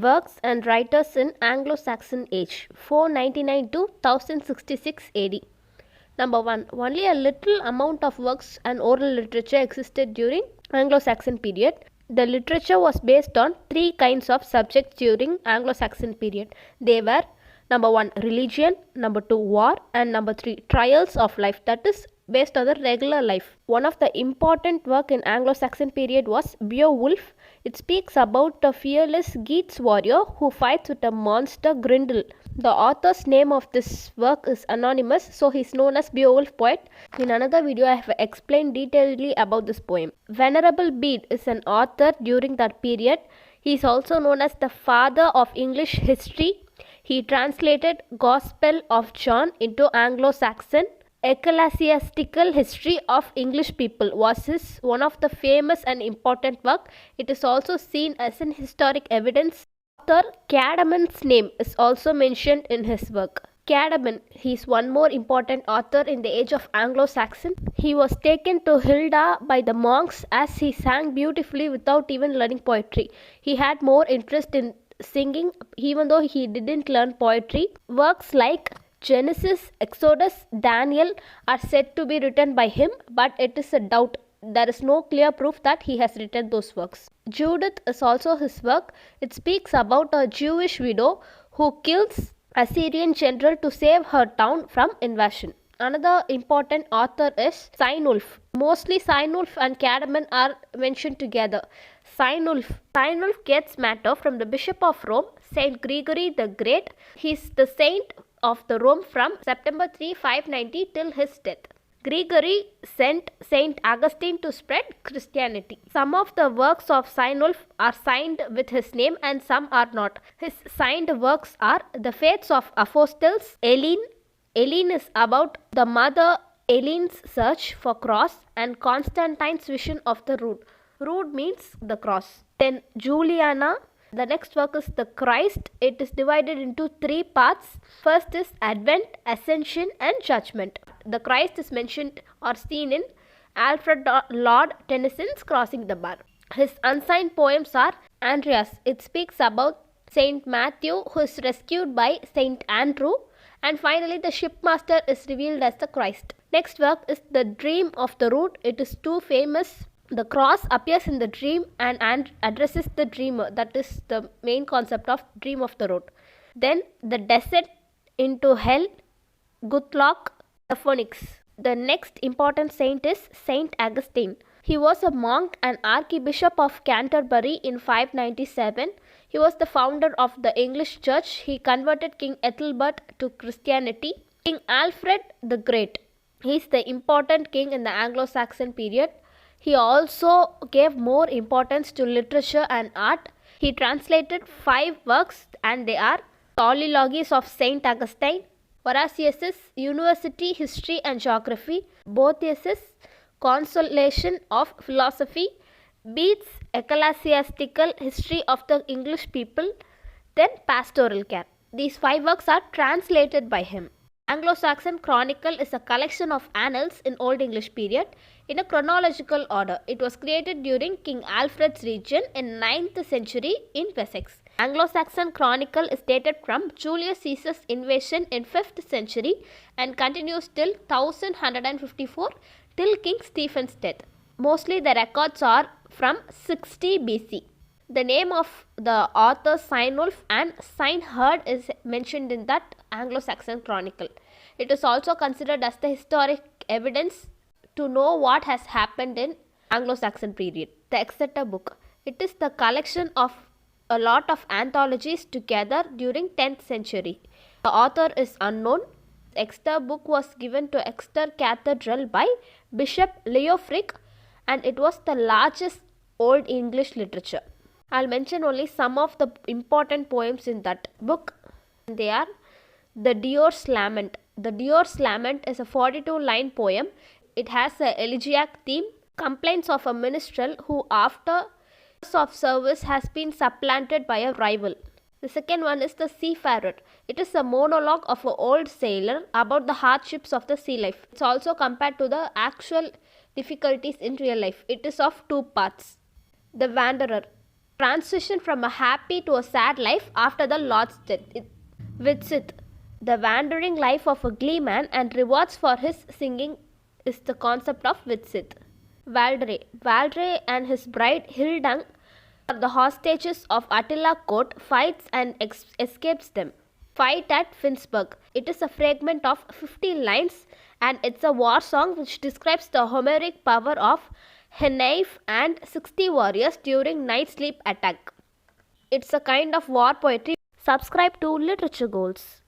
Works and writers in Anglo-Saxon age 499 to 1066 AD. Number 1. Only a little amount of works and oral literature existed during Anglo-Saxon period. The literature was based on three kinds of subjects during Anglo-Saxon period. They were number 1 religion, number 2 war, and number 3 trials of life, that is based on the regular life. One of the important work in Anglo-Saxon period was Beowulf. It speaks about a fearless Geats warrior who fights with a monster Grendel. The author's name of this work is anonymous, so he is known as Beowulf poet. In another video, I have explained detailedly about this poem. Venerable Bede is an author during that period. He is also known as the father of English history. He translated Gospel of John into Anglo-Saxon. Ecclesiastical History of English People was his one of the famous and important work. It is also seen as an historic evidence. Author Cadamon's name is also mentioned in his work. Cadamon, he is one more important author in the age of Anglo-Saxon. He was taken to Hilda by the monks as he sang beautifully without even learning poetry. He had more interest in singing even though he didn't learn poetry. Works like Genesis, Exodus, Daniel are said to be written by him, but it is a doubt. There is no clear proof that he has written those works. Judith is also his work. It speaks about a Jewish widow who kills Assyrian general to save her town from invasion. Another important author is Cynulf. Mostly Cynulf and Cadamon are mentioned together. Cynulf gets matter from the Bishop of Rome, Saint Gregory the Great. He is the saint of the Rome from September 3, 590 till his death. Gregory sent Saint Augustine to spread Christianity. Some of the works of Cynulf are signed with his name and some are not. His signed works are The Faiths of Apostles, Eileen is about the mother Eileen's search for cross, and Constantine's vision of the rood. Rood means the cross. Then Juliana. The next work is The Christ. It is divided into three parts. First is Advent, Ascension and Judgment. The Christ is mentioned or seen in Alfred Lord Tennyson's Crossing the Bar. His unsigned poems are Andreas. It speaks about Saint Matthew who is rescued by Saint Andrew. And finally the shipmaster is revealed as the Christ. Next work is The Dream of the Rood. It is too famous. The cross appears in the dream and addresses the dreamer. That is the main concept of Dream of the Rood. Then the Descent into Hell, Gutlock, the Phoenix. The next important saint is Saint Augustine. He was a monk and Archbishop of Canterbury in 597. He was the founder of the English Church. He converted King Ethelbert to Christianity. King Alfred the Great. He is the important king in the Anglo-Saxon period. He also gave more importance to literature and art. He translated 5 works and they are Soliloquies of Saint Augustine, Horatius's University History and Geography, Boethius's Consolation of Philosophy, Bede's Ecclesiastical History of the English People, then Pastoral Care. These 5 works are translated by him. Anglo-Saxon Chronicle is a collection of annals in Old English period in a chronological order. It was created during King Alfred's reign in 9th century in Wessex. Anglo-Saxon Chronicle is dated from Julius Caesar's invasion in 5th century and continues till 1154 till King Stephen's death. Mostly the records are from 60 BC. The name of the author Cynulf and Cynherd is mentioned in that Anglo-Saxon Chronicle. It is also considered as the historic evidence to know what has happened in Anglo-Saxon period. The Exeter book. It is the collection of a lot of anthologies together during 10th century. The author is unknown. The Exeter book was given to Exeter Cathedral by Bishop Leofric and it was the largest Old English literature. I'll mention only some of the important poems in that book. They are The Deer's Lament. The Deer's Lament is a 42-line poem. It has an elegiac theme, complaints of a minstrel who after years of service has been supplanted by a rival. The second one is The Seafarer. It is a monologue of an old sailor about the hardships of the sea life. It's also compared to the actual difficulties in real life. It is of 2 parts. The Wanderer. transition from a happy to a sad life after the Lord's death. Widsith, the wandering life of a gleeman and rewards for his singing is the concept of Widsith. Valdre and his bride Hildung are the hostages of Attila court, fights and escapes them. Fight at Finnsburg. It is a fragment of 50 lines and it's a war song which describes the Homeric power of Henneif and 60 warriors during night sleep attack. It's a kind of war poetry. Subscribe to Literature Goals.